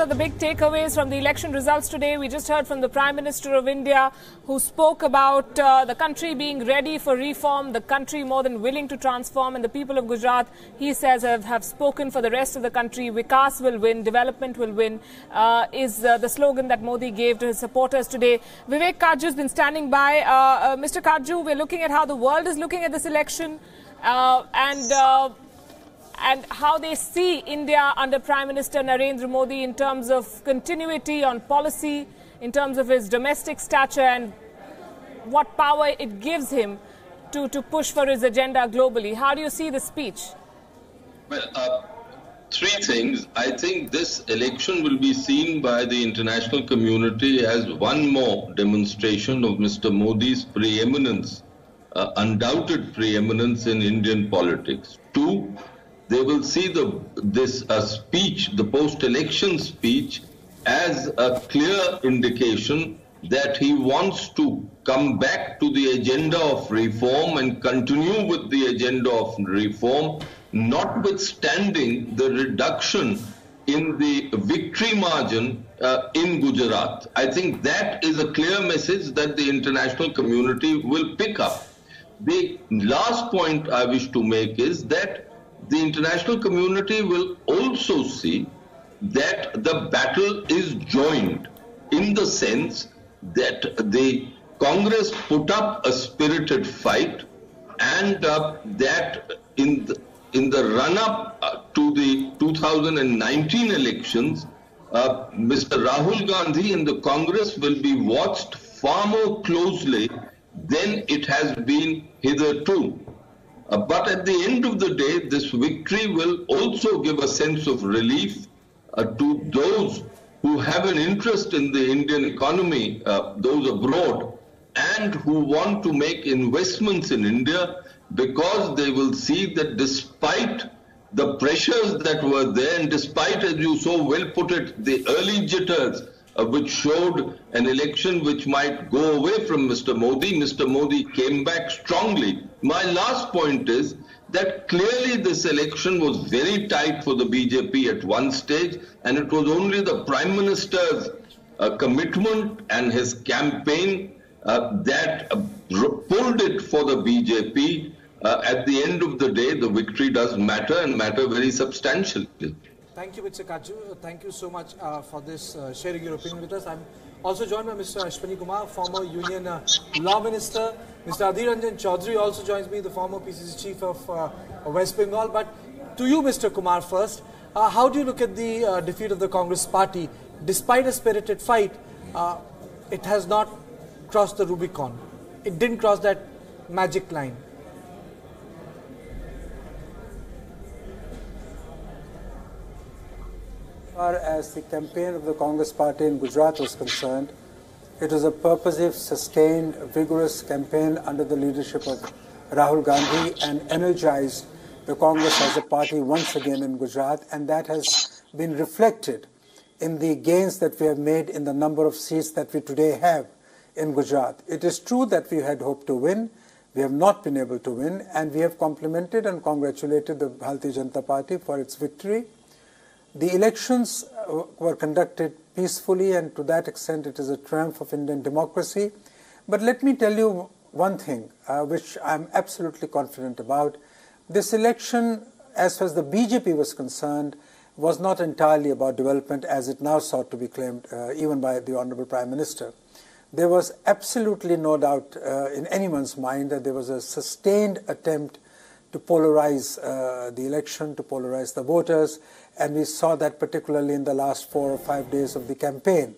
are the big takeaways from the election results today? We just heard from the Prime Minister of India, who spoke about the country being ready for reform, the country more than willing to transform, and the people of Gujarat, he says, have spoken for the rest of the country. Vikas will win, development will win, is the slogan that Modi gave to his supporters today. Vivek Kaju has been standing by. Mr. Kaju, we're looking at how the world is looking at this election and how they see India under Prime Minister Narendra Modi in terms of continuity on policy, in terms of his domestic stature and what power it gives him to push for his agenda globally. How do you see the speech? Well, three things. I think this election will be seen by the international community as one more demonstration of Mr. Modi's preeminence, undoubted preeminence in Indian politics. Two, they will see this speech, the post-election speech, as a clear indication that he wants to come back to the agenda of reform and continue with the agenda of reform, notwithstanding the reduction in the victory margin in Gujarat. I think that is a clear message that the international community will pick up. The last point I wish to make is that the international community will also see that the battle is joined, in the sense that the Congress put up a spirited fight, and that in the run-up to the 2019 elections, Mr. Rahul Gandhi and the Congress will be watched far more closely than it has been hitherto. But at the end of the day, this victory will also give a sense of relief to those who have an interest in the Indian economy, those abroad, and who want to make investments in India, because they will see that despite the pressures that were there, and despite, as you so well put it, the early jitters, which showed an election which might go away from Mr. Modi came back strongly. My last point is that clearly this election was very tight for the BJP at one stage, and it was only the Prime Minister's commitment and his campaign that pulled it for the BJP. At the end of the day, the victory does matter, and matter very substantially. Thank you, Mr. Kaju. Thank you so much for this sharing your opinion with us. I'm also joined by Mr. Ashwani Kumar, former Union Law Minister. Mr. Adhir Ranjan Chaudhary also joins me, the former PCC Chief of West Bengal. But to you, Mr. Kumar, first, how do you look at the defeat of the Congress party? Despite a spirited fight, it has not crossed the Rubicon. It didn't cross that magic line. As far as the campaign of the Congress party in Gujarat was concerned, it was a purposive, sustained, vigorous campaign under the leadership of Rahul Gandhi, and energized the Congress as a party once again in Gujarat, and that has been reflected in the gains that we have made in the number of seats that we today have in Gujarat. It is true that we had hoped to win. We have not been able to win, and we have complimented and congratulated the Bharatiya Janata Party for its victory. The elections were conducted peacefully, and to that extent it is a triumph of Indian democracy. But let me tell you one thing which I am absolutely confident about. This election, as far as the BJP was concerned, was not entirely about development, as it now sought to be claimed even by the Honourable Prime Minister. There was absolutely no doubt in anyone's mind that there was a sustained attempt to polarize the election, to polarize the voters, and we saw that particularly in the last 4 or 5 days of the campaign.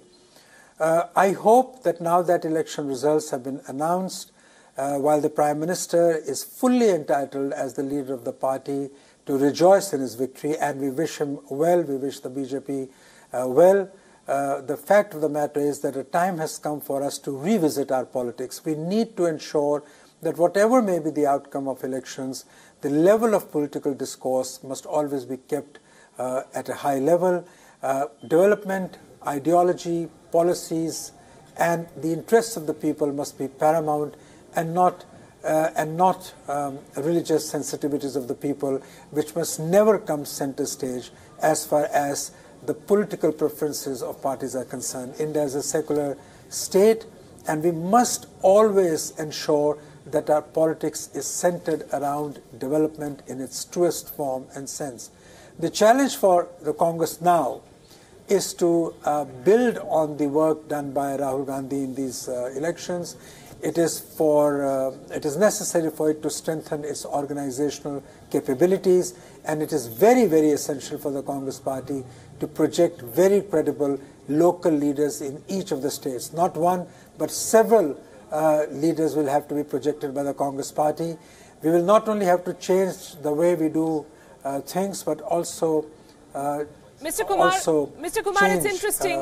I hope that now that election results have been announced, while the Prime Minister is fully entitled as the leader of the party to rejoice in his victory, and we wish him well, we wish the BJP well, the fact of the matter is that a time has come for us to revisit our politics. We need to ensure that whatever may be the outcome of elections, the level of political discourse must always be kept at a high level. Development, ideology, policies, and the interests of the people must be paramount, and not religious sensitivities of the people, which must never come center stage as far as the political preferences of parties are concerned. India is a secular state, and we must always ensure that our politics is centered around development in its truest form and sense. The challenge for the Congress now is to build on the work done by Rahul Gandhi in these elections. It is necessary for it to strengthen its organizational capabilities, and it is very, very essential for the Congress party to project very credible local leaders in each of the states. Not one, but several leaders will have to be projected by the Congress party. We will not only have to change the way we do things, but also Mr. Kumar, it's interesting.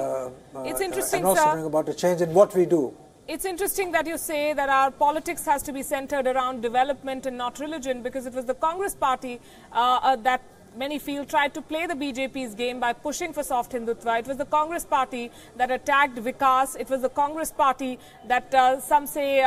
It's interesting, and also bring about a change in what we do. It's interesting that you say that our politics has to be centered around development and not religion, because it was the Congress party that many feel tried to play the BJP's game by pushing for soft Hindutva. It was the Congress party that attacked Vikas. It was the Congress party that some say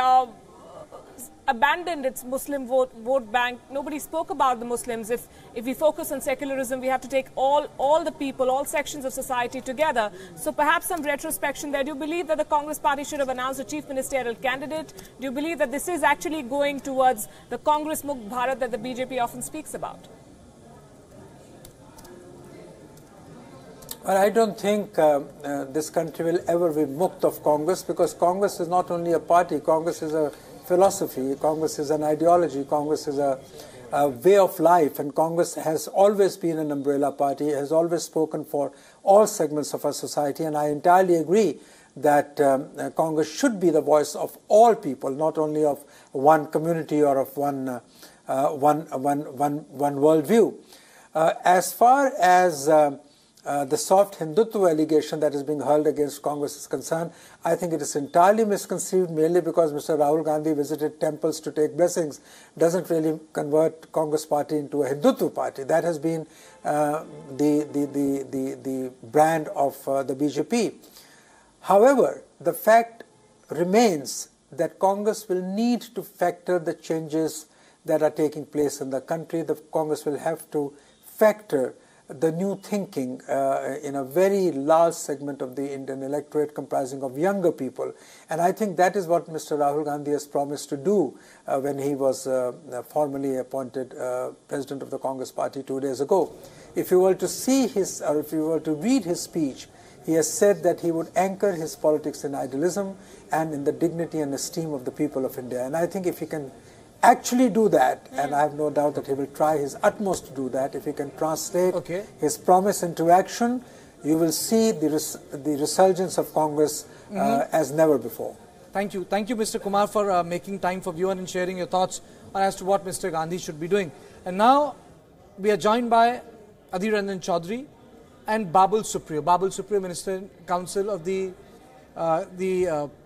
abandoned its Muslim vote bank. Nobody spoke about the Muslims. If we focus on secularism, we have to take all the people, all sections of society together. So perhaps some retrospection there. Do you believe that the Congress party should have announced a chief ministerial candidate? Do you believe that this is actually going towards the Congress Mukt Bharat that the BJP often speaks about? Well, I don't think this country will ever be mukt of Congress, because Congress is not only a party, Congress is a philosophy, Congress is an ideology, Congress is a way of life, and Congress has always been an umbrella party, has always spoken for all segments of our society, and I entirely agree that Congress should be the voice of all people, not only of one community or of one worldview. As far as the soft Hindutva allegation that is being hurled against Congress is concerned, I think it is entirely misconceived. Merely because Mr. Rahul Gandhi visited temples to take blessings doesn't really convert Congress party into a Hindutva party. That has been the brand of the BJP. However, the fact remains that Congress will need to factor the changes that are taking place in the country. The Congress will have to factor the new thinking in a very large segment of the Indian electorate comprising of younger people. And I think that is what Mr. Rahul Gandhi has promised to do when he was formally appointed President of the Congress Party 2 days ago. If you were to see his, or if you were to read his speech, he has said that he would anchor his politics in idealism and in the dignity and esteem of the people of India. And I think if he can actually do that, and I have no doubt that he will try his utmost to do that, if he can translate his promise into action, you will see the resurgence of Congress as never before. Thank you. Thank you, Mr. Kumar, for making time for WION and sharing your thoughts as to what Mr. Gandhi should be doing. And now we are joined by Adhir Ranjan Chaudhary and Babul Supriyo. Babul Supriyo, Minister in Council of the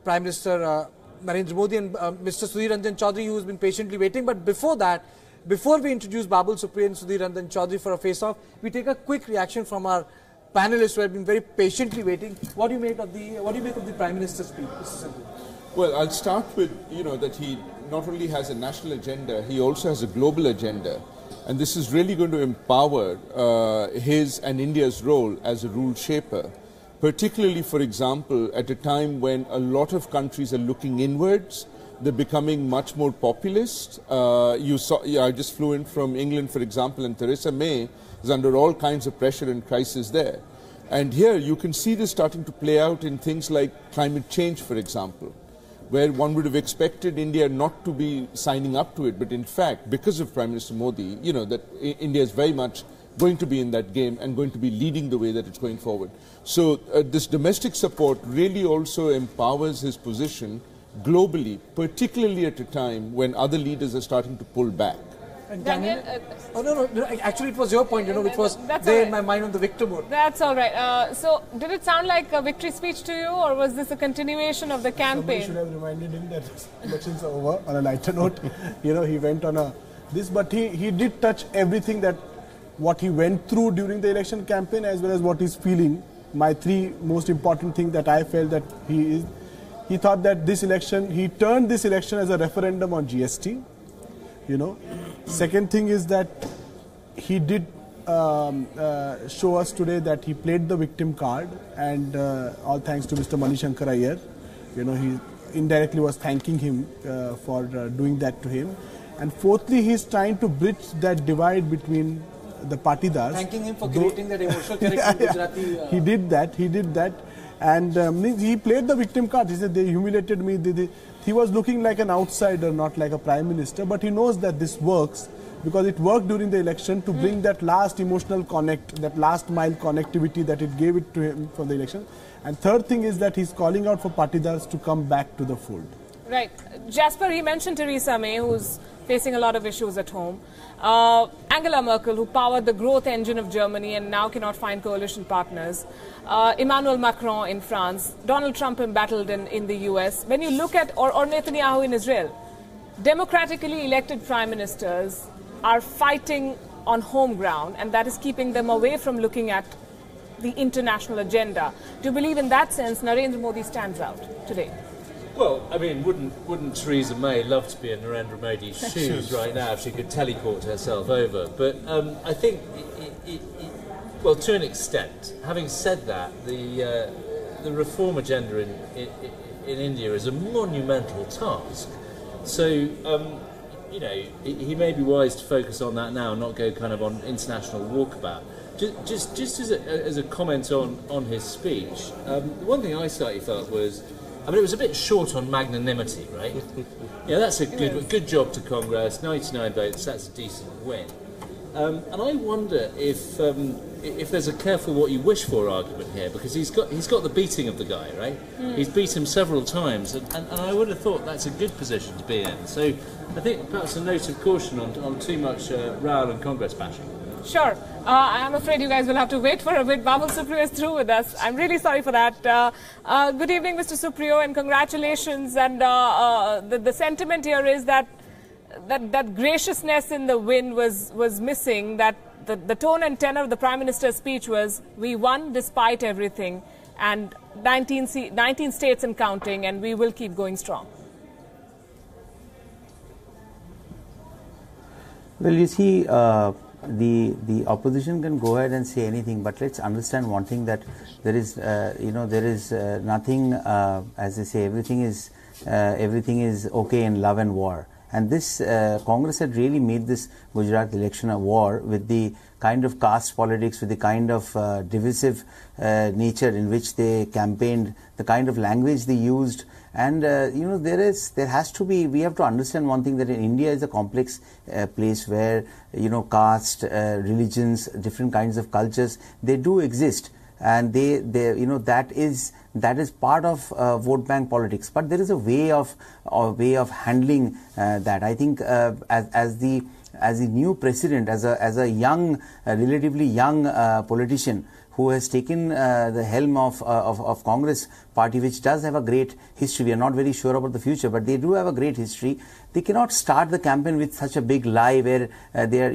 Prime Minister Narendra Modi, and Mr. Sudhir Ranjan Chaudhary, who has been patiently waiting. But before that, before we introduce Babul Supriyo and Sudhir Ranjan Chaudhary for a face-off, we take a quick reaction from our panelists who have been very patiently waiting. What do you make of the Prime Minister's speech, Mr. Sudhir? Well, I'll start with that he not only has a national agenda, he also has a global agenda, and this is really going to empower his and India's role as a rule shaper. Particularly, for example, at a time when a lot of countries are looking inwards, they're becoming much more populist. I just flew in from England, for example, and Theresa May is under all kinds of pressure and crisis there. And here you can see this starting to play out in things like climate change, for example, where one would have expected India not to be signing up to it. But in fact, because of Prime Minister Modi, that India is very much going to be in that game and going to be leading the way that it's going forward. So this domestic support really also empowers his position globally, particularly at a time when other leaders are starting to pull back. And Daniel, no, actually it was your point, which was there in my mind on the victor mode. That's all right. So did it sound like a victory speech to you, or was this a continuation of the campaign? Somebody should have reminded him that elections are over. On a lighter note, he went on this, but he did touch everything that what he went through during the election campaign, as well as what he's feeling. My three most important things that I felt that he thought that this election, he turned this election as a referendum on GST. Second thing is that he did show us today that he played the victim card, and all thanks to Mr. Manishankar Iyer. You know, he indirectly was thanking him for doing that to him. And fourthly, he is trying to bridge that divide between the Patidars. Thanking him for creating that emotional character in Gujarati. He did that. And he played the victim card. He said, they humiliated me. He was looking like an outsider, not like a prime minister. But he knows that this works, because it worked during the election to bring that last emotional connect, that last mile connectivity that it gave it to him for the election. And third thing is that he's calling out for Patidars to come back to the fold. Right. Jasper, he mentioned Theresa May, who's facing a lot of issues at home. Angela Merkel, who powered the growth engine of Germany and now cannot find coalition partners. Emmanuel Macron in France. Donald Trump embattled in the US. When you look at, or Netanyahu in Israel, democratically elected prime ministers are fighting on home ground, and that is keeping them away from looking at the international agenda. Do you believe in that sense Narendra Modi stands out today? Well, I mean, wouldn't Theresa May love to be in Narendra Modi's shoes right now if she could teleport herself over? But I think, well, to an extent. Having said that, the reform agenda in India is a monumental task. So, you know, he may be wise to focus on that now and not go kind of on international walkabout. Just as a comment on his speech, one thing I slightly felt was, I mean, it was a bit short on magnanimity, right? Yeah, that's a good job to Congress. 99 votes, that's a decent win. And I wonder if there's a careful what you wish for argument here, because he's got the beating of the guy, right? He's beat him several times, and I would have thought that's a good position to be in. So I think perhaps a note of caution on too much Rahul and Congress bashing. Sure. I'm afraid you guys will have to wait for a bit. Babul Supriyo is through with us. I'm really sorry for that. Good evening, Mr. Supriyo, and congratulations. And the sentiment here is that graciousness in the win was missing, that the tone and tenor of the Prime Minister's speech was, we won despite everything, and 19 states and counting, and we will keep going strong. Well, you see, the opposition can go ahead and say anything, but let's understand one thing, that there is nothing, as they say, everything is okay in love and war. And this Congress had really made this Gujarat election a war, with the kind of caste politics, with the kind of divisive nature in which they campaigned, the kind of language they used. And you know, there has to be, we have to understand one thing, that in India is a complex place where, you know, caste, religions, different kinds of cultures, they do exist, and they you know, that is part of vote bank politics. But there is a way of handling that. I think as the new president, as a young, relatively young politician who has taken the helm of Congress party, which does have a great history. We are not very sure about the future, but they do have a great history. They cannot start the campaign with such a big lie, where they're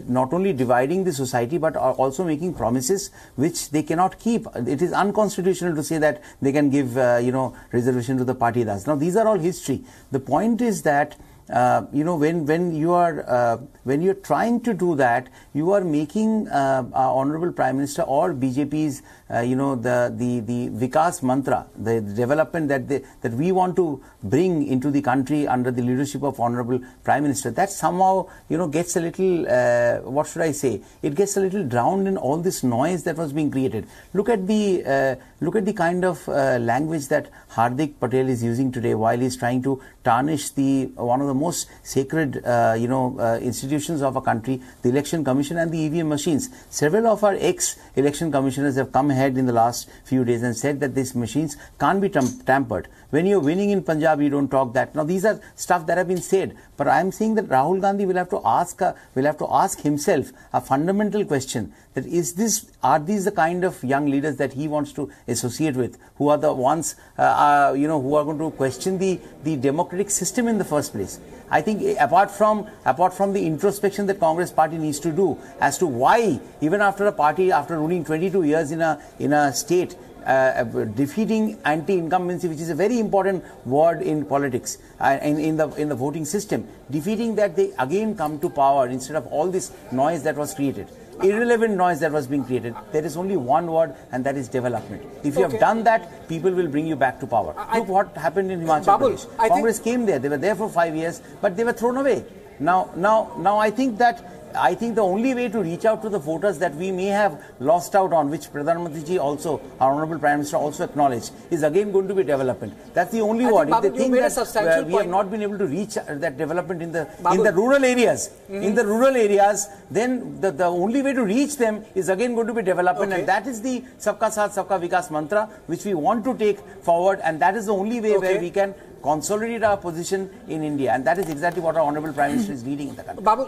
not only dividing the society, but are also making promises which they cannot keep. It is unconstitutional to say that they can give reservation to the Patidars. Now, these are all history. The point is that when you are trying to do that, you are making Honorable Prime Minister or BJP's the Vikas mantra, the development that we want to bring into the country under the leadership of Honorable Prime Minister, that somehow gets a little what should I say? It gets a little drowned in all this noise that was being created. Look at the kind of language that Hardik Patel is using today while he's trying to tarnish one of the most sacred institutions of a country, the Election Commission and the EVM machines. Several of our ex-election commissioners have come ahead in the last few days and said that these machines can't be tampered. When you're winning in Punjab, you don't talk that. Now, these are stuff that have been said, but I'm saying that Rahul Gandhi will have to ask himself a fundamental question: that are these the kind of young leaders that he wants to associate with, who are the ones who are going to question the democratic system in the first place? I think apart from the introspection that Congress party needs to do as to why, even after a party after ruling 22 years in a state, defeating anti-incumbency, which is a very important word in politics, in the voting system, defeating that, they again come to power instead of all this noise that was created. irrelevant noise that was being created. There is only one word, and that is development. If you have done that, people will bring you back to power. Look what happened in Himachal Pradesh. Congress came there. They were there for 5 years, but they were thrown away. Now I think the only way to reach out to the voters that we may have lost out on, which Pradhan Mantriji also, our Honourable Prime Minister also acknowledged, is again going to be development. That's the only word. If they think that we have not been able to reach that development in the rural areas, then the only way to reach them is again going to be development, and that is the Sabka Saath Sabka Vikas mantra which we want to take forward, and that is the only way where we can consolidate our position in India, and that is exactly what our Honourable Prime Minister is leading in the country. Babu,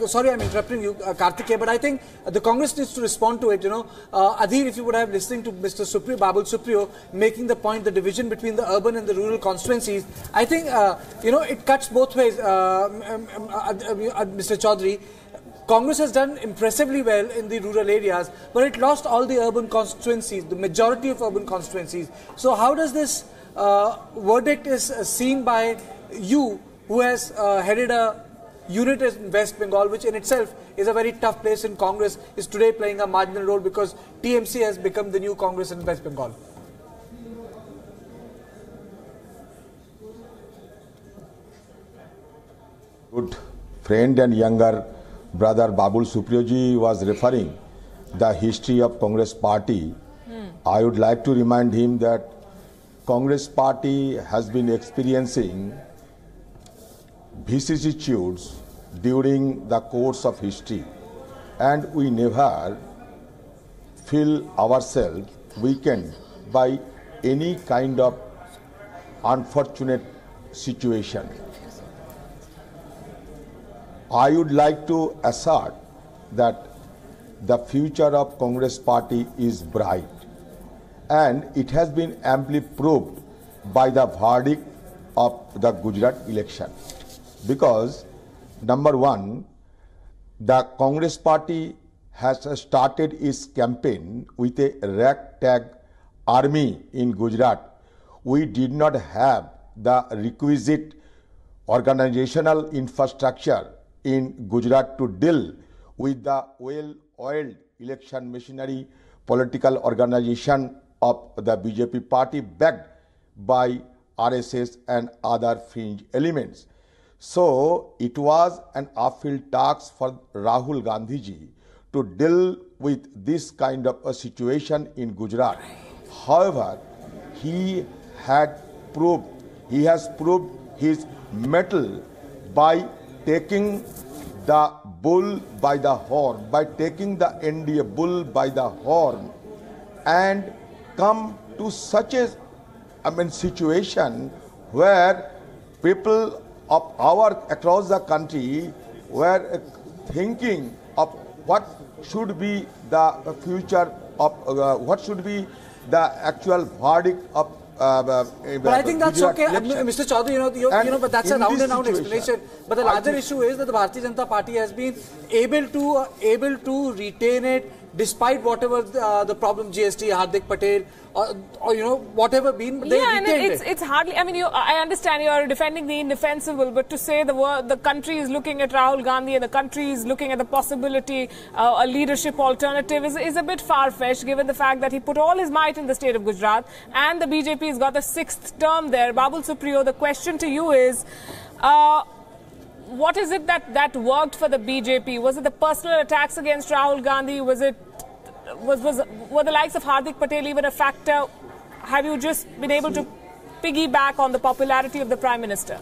sorry I'm interrupting you, Karthikeya, but I think the Congress needs to respond to it. Adhir, if you would have listening to Mr. Babul Supriyo making the point, the division between the urban and the rural constituencies, I think it cuts both ways. Mr. Chaudhary, Congress has done impressively well in the rural areas, but it lost all the urban constituencies, the majority of urban constituencies. So how does this verdict is seen by you, who has headed a unit in West Bengal, which in itself is a very tough place in Congress, is today playing a marginal role because TMC has become the new Congress in West Bengal? Good friend and younger brother Babul Supriyoji was referring the history of Congress party. I would like to remind him that Congress party has been experiencing vicissitudes during the course of history, and we never feel ourselves weakened by any kind of unfortunate situation. I would like to assert that the future of Congress party is bright, and it has been amply proved by the verdict of the Gujarat election. Because, number one, the Congress party has started its campaign with a ragtag army in Gujarat. We did not have the requisite organizational infrastructure in Gujarat to deal with the well-oiled election machinery, political organization of the BJP party backed by RSS and other fringe elements. So it was an uphill task for Rahul Gandhiji to deal with this kind of a situation in Gujarat. However, he has proved his mettle by taking the bull by the horn, by taking the NDA bull by the horn, and come to such a situation where people of across the country were thinking of what should be the future of what should be the actual verdict of but I think that's okay, Mr. Chaudhary, but that's a round and round explanation. But the larger issue is that the Bharatiya Janata Party has been able to retain it despite whatever the problem, GST, Hardik Patel, or whatever been, they retained it. It's hardly, I understand you are defending the indefensible, but to say the country is looking at Rahul Gandhi and the country is looking at the possibility, a leadership alternative is a bit far-fetched, given the fact that he put all his might in the state of Gujarat and the BJP has got the 6th term there. Babul Supriyo, the question to you is, what is it that worked for the BJP? Was it the personal attacks against Rahul Gandhi? Were the likes of Hardik Patel even a factor? Have you just been able to piggyback on the popularity of the Prime Minister?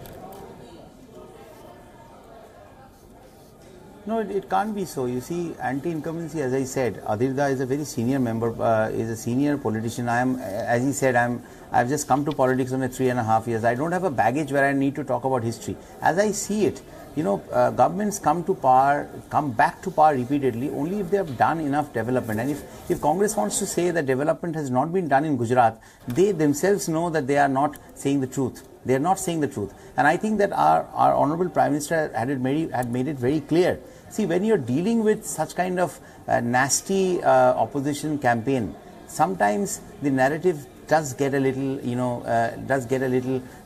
No, it can't be so. You see, anti-incumbency, as I said, Adhir is a very senior member, is a senior politician. As he said, I've just come to politics only 3.5 years. I don't have a baggage where I need to talk about history. As I see it, governments come back to power repeatedly only if they have done enough development. And if Congress wants to say that development has not been done in Gujarat, they themselves know that they are not saying the truth. They are not saying the truth. And I think that our Honourable Prime Minister had made it very clear. See, when you're dealing with such kind of nasty opposition campaign, sometimes the narrative does get a little,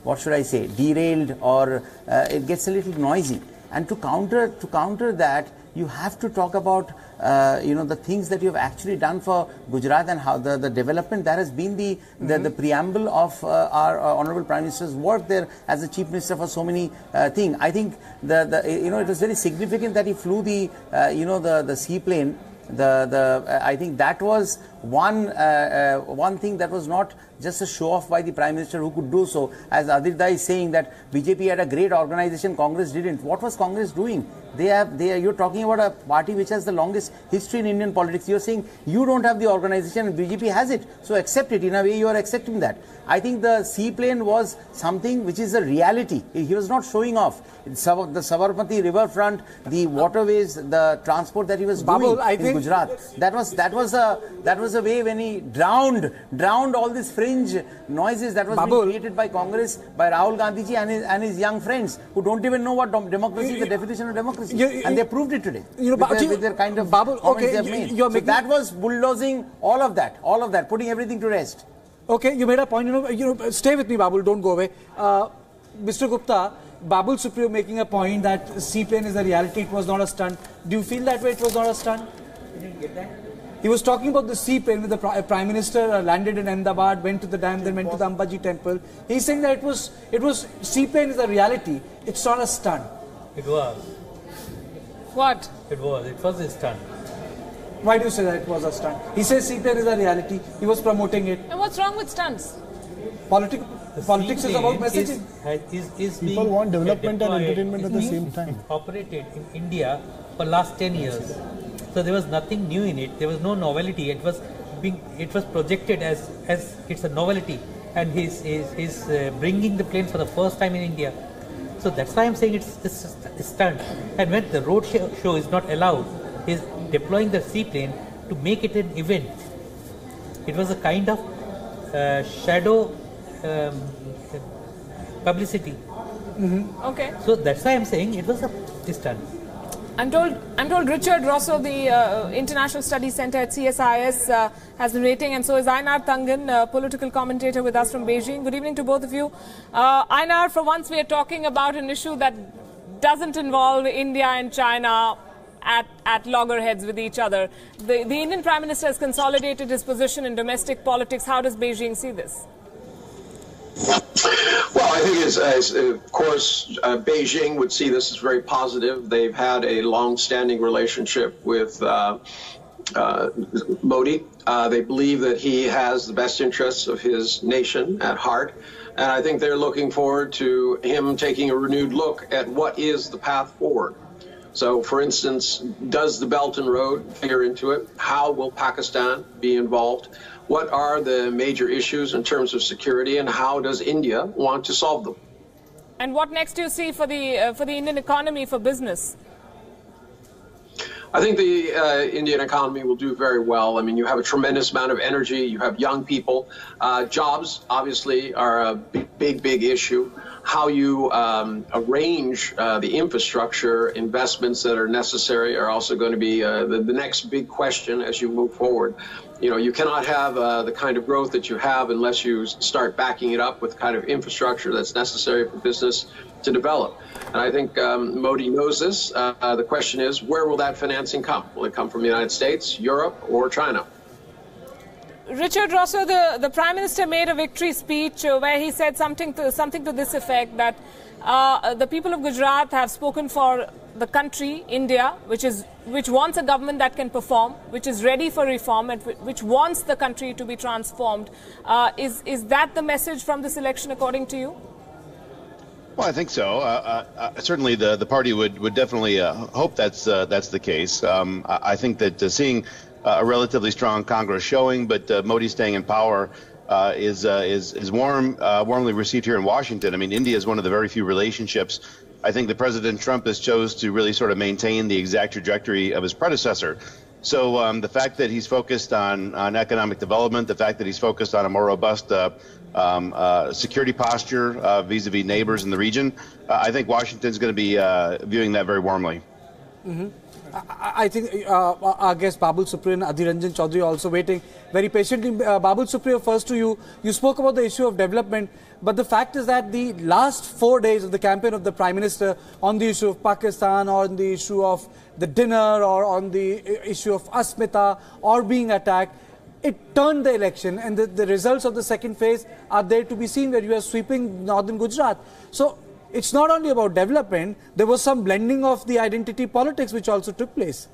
what should I say, derailed, or it gets a little noisy. And to counter that, you have to talk about the things that you have actually done for Gujarat and how the development that has been the preamble of our Honorable Prime Minister's work there as the Chief Minister for so many things. I think it was very significant that he flew the Seaplane. I think that was one thing that was not just a show off by the Prime Minister who could do so. As Adirda is saying that BJP had a great organization, Congress didn't. What was Congress doing? You're talking about a party which has the longest history in Indian politics. You're saying you don't have the organization and BJP has it. So accept it. In a way, you are accepting that. I think the Seaplane was something which is a reality. He was not showing off. The Sabarmati riverfront, the waterways, the transport that he was doing in Gujarat. That was a way when he drowned all these fringe noises that was being created by Congress, by Rahul Gandhiji and his young friends who don't even know what democracy is, the definition of democracy. And they proved it today with their kind of comments they have made. So that was bulldozing all of that, putting everything to rest. Okay, you made a point. Stay with me, Babul. Don't go away. Mr. Gupta, Babul Supriyo making a point that Seaplane is a reality. It was not a stunt. Do you feel that way? It was not a stunt. You didn't get that. He was talking about the Seaplane with the Prime Minister landed in Ahmedabad, went to the dam, then went to the Ambaji temple. He's saying that it was Seaplane is a reality. It's not a stunt. It was. What? It was a stunt. Why do you say that it was a stunt? He says Seaplane is a reality. He was promoting it. And what's wrong with stunts? Politics is about messaging. People want development and entertainment at the same time. Operated in India for last 10 years. So there was nothing new in it. There was no novelty. It was projected as it's a novelty, and he's bringing the plane for the first time in India. So that's why I'm saying it's a stunt. And when the road show is not allowed, he's deploying the seaplane to make it an event. It was a kind of shadow publicity. Okay. So that's why I'm saying it was a stunt. I'm told Richard Rosso, the International Studies Center at CSIS, has been rating, and so is Einar Tangen, political commentator with us from Beijing. Good evening to both of you. Einar, for once we are talking about an issue that doesn't involve India and China at loggerheads with each other. The Indian Prime Minister has consolidated his position in domestic politics. How does Beijing see this? Well, I think, of course, Beijing would see this as very positive. They've had a long-standing relationship with Modi. They believe that he has the best interests of his nation at heart. And I think they're looking forward to him taking a renewed look at what is the path forward. So, for instance, does the Belt and Road figure into it? How will Pakistan be involved? What are the major issues in terms of security, and how does India want to solve them? And what next do you see for the Indian economy, for business? I think the Indian economy will do very well. I mean, you have a tremendous amount of energy. You have young people. Jobs, obviously, are a big issue. How you arrange the infrastructure investments that are necessary are also going to be the next big question as you move forward. You know, you cannot have the kind of growth that you have unless you start backing it up with the kind of infrastructure that's necessary for business to develop. And I think Modi knows this. The question is, where will that financing come? Will it come from the United States, Europe, or China? Richard Rosso, the Prime Minister made a victory speech where he said something to this effect, that the people of Gujarat have spoken for the country, India, which wants a government that can perform, which is ready for reform, and which wants the country to be transformed. Is that the message from this election, according to you? Well, I think so. Certainly, the party would definitely hope that's the case. I think that seeing a relatively strong Congress showing, but Modi staying in power is warmly received here in Washington. I mean, India is one of the very few relationships I think that President Trump has chose to really sort of maintain the exact trajectory of his predecessor. So the fact that he's focused on economic development, the fact that he's focused on a more robust security posture vis-a-vis neighbors in the region, I think Washington's going to be viewing that very warmly. I think our guest Babul Supriyo and Adhir Ranjan Chaudhary also waiting very patiently. Babul Supriyo, first to you. You spoke about the issue of development, but the fact is that the last 4 days of the campaign of the Prime Minister on the issue of Pakistan, or on the issue of the dinner, or on the issue of Asmita, or being attacked, it turned the election, and the results of the second phase are there to be seen, where you are sweeping northern Gujarat. So it's not only about development, there was some blending of the identity politics which also took place.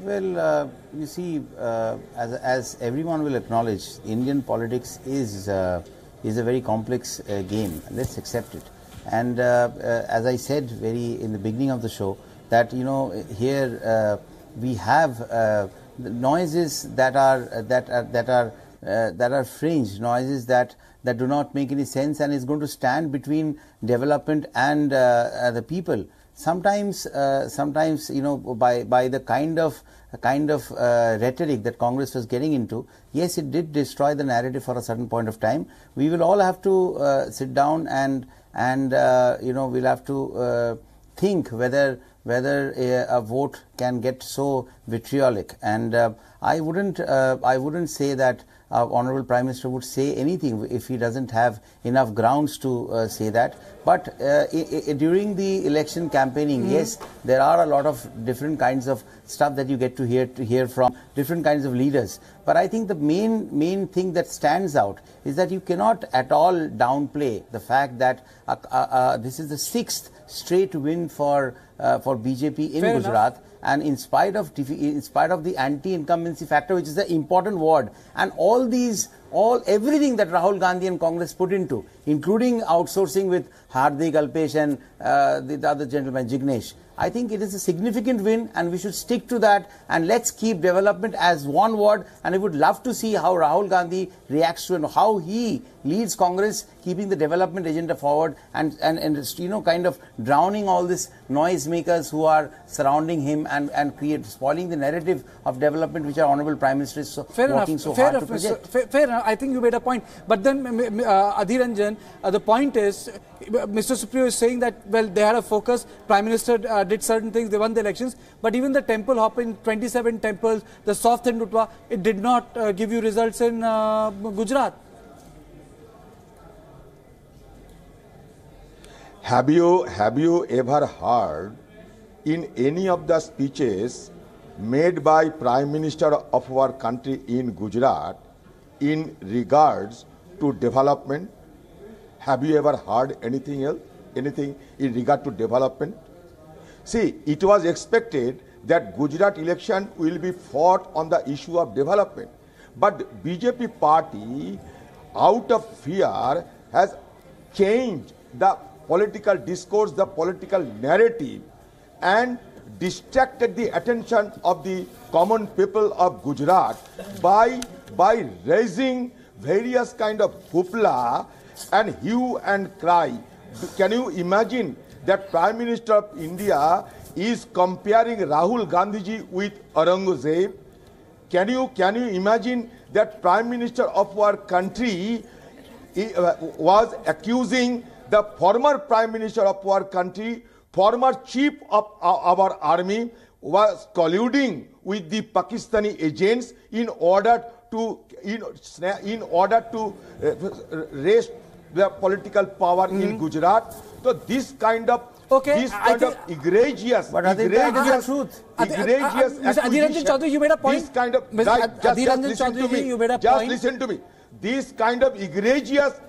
Well, you see, as everyone will acknowledge, Indian politics is a very complex game. Let's accept it. And as I said in the beginning of the show, that here we have noises that are fringe, noises that do not make any sense, and is going to stand between development and the people. Sometimes by the kind of rhetoric that Congress was getting into, yes, it did destroy the narrative for a certain point of time. We will all have to sit down and we'll have to think whether a vote can get so vitriolic. And I wouldn't say that our Honourable Prime Minister would say anything if he doesn't have enough grounds to say that. But during the election campaigning, yes, there are a lot of different kinds of stuff that you get to hear from different kinds of leaders. But I think the main thing that stands out is that you cannot at all downplay the fact that this is the 6th straight win for BJP in Gujarat. And in spite of the anti-incumbency factor, which is the important word, and everything that Rahul Gandhi and Congress put into, including outsourcing with Hardik, Alpesh and the other gentleman, Jignesh, I think it is a significant win, and we should stick to that, and let's keep development as one word. And I would love to see how Rahul Gandhi reacts to it, how he leads Congress, keeping the development agenda forward, and kind of drowning all these noisemakers who are surrounding him and spoiling the narrative of development, which our Honourable Prime Minister is working so hard to project. Fair enough. I think you made a point. But then, Adhir Ranjan, the point is, Mr. Supriyo is saying that, well, they had a focus. Prime Minister did certain things. They won the elections. But even the temple hopping, 27 temples, the soft Hindutva, it did not give you results in Gujarat. Have you ever heard in any of the speeches made by Prime Minister of our country in Gujarat in regards to development? Have you ever heard anything else? Anything in regard to development? See, it was expected that Gujarat election will be fought on the issue of development. But BJP party, out of fear, has changed the political discourse, the political narrative, and distracted the attention of the common people of Gujarat by raising various kind of hoopla and hue and cry. Can you imagine that Prime Minister of India is comparing Rahul Gandhiji with Aurangzeb? Can you imagine that Prime Minister of our country was accusing the former Prime Minister of our country, former Chief of our army, was colluding with the Pakistani agents in order to raise the political power in Gujarat? So this kind of egregious, Chaudhary, you made a point. This kind of just listen to me. This kind of egregious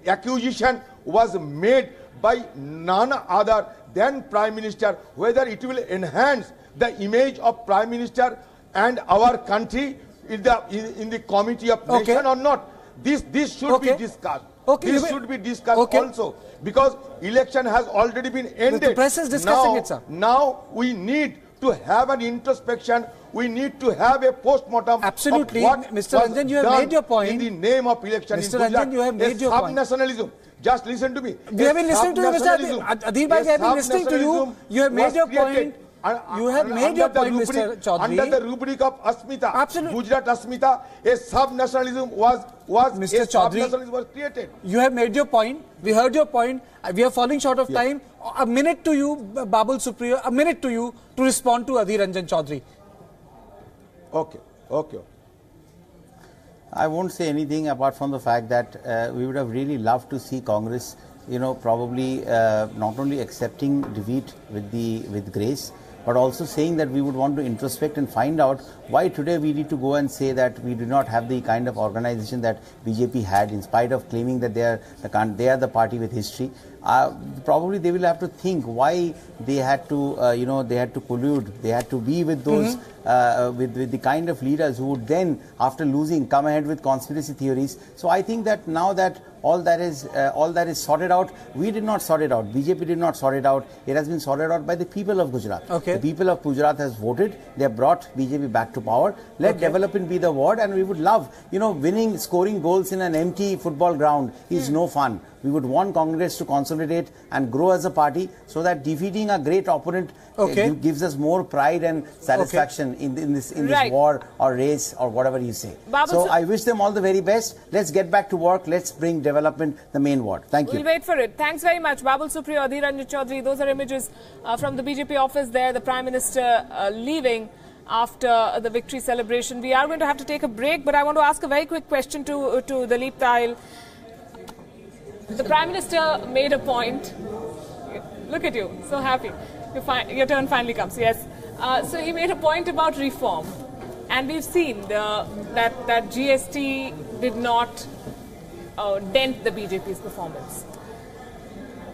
accusation was made by none other than Prime Minister. Whether it will enhance the image of Prime Minister and our country in the Committee of Nation or not, this should be discussed. This should be discussed also, because election has already been ended. The press is discussing it, sir. Now we need to have an introspection. We need to have a post-mortem. Absolutely, of what Mr. Ranjan, you have made your point. In the name of election, Mr. Ranjan, you have made your point. Nationalism. Just listen to me. We have been listening to you, Mr. Adhir Bhai. We have been listening to you. You have made your point. You have made your point, Mr. Chaudhary. Under the rubric of Asmita, Absolutely. Gujarat Asmita, a sub-nationalism was Mr. Chaudhary, was created. You have made your point. We heard your point. We are falling short of time. A minute to you, Babul Supriyo. A minute to you to respond to Adhir Ranjan Chaudhary. Okay. I won't say anything apart from the fact that we would have really loved to see Congress, probably not only accepting defeat with grace, but also saying that we would want to introspect and find out why today we need to go and say that we do not have the kind of organization that BJP had, in spite of claiming that they are the party with history. Probably they will have to think why they had to, they had to collude, they had to be with those, with the kind of leaders who would then, after losing, come ahead with conspiracy theories. So I think that now that all that is sorted out, we did not sort it out. BJP did not sort it out. It has been sorted out by the people of Gujarat. Okay. The people of Gujarat has voted. They have brought BJP back to power. Let development be the word, and we would love, winning, scoring goals in an empty football ground is no fun. We would want Congress to consolidate and grow as a party so that defeating a great opponent gives us more pride and satisfaction in this war or race or whatever you say. So I wish them all the very best. Let's get back to work. Let's bring development the main word. Thank you. We'll wait for it. Thanks very much. Babul Supriyo, Adhir Ranjan Chaudhary. Those are images from the BJP office there. The Prime Minister leaving after the victory celebration. We are going to have to take a break, but I want to ask a very quick question to Dalip Tahil. The Prime Minister made a point. Look at you, so happy. Your turn finally comes, yes. So he made a point about reform. And we've seen that GST did not dent the BJP's performance.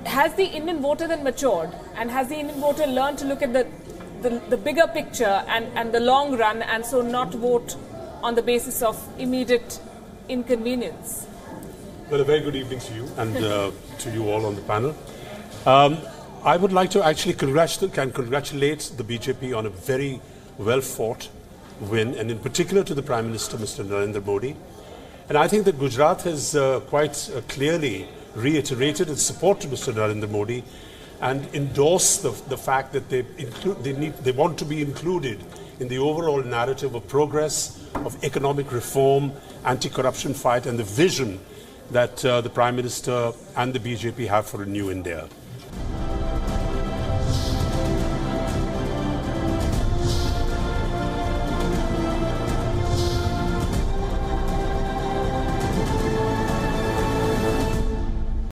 Has the Indian voter then matured? And has the Indian voter learned to look at the bigger picture and the long run, and so not vote on the basis of immediate inconvenience? Well, a very good evening to you and to you all on the panel. I would like to actually congratulate the BJP on a very well-fought win, and in particular to the Prime Minister, Mr. Narendra Modi. And I think that Gujarat has quite clearly reiterated its support to Mr. Narendra Modi and endorsed the fact that they want to be included in the overall narrative of progress, of economic reform, anti-corruption fight, and the vision that the Prime Minister and the BJP have for a new India.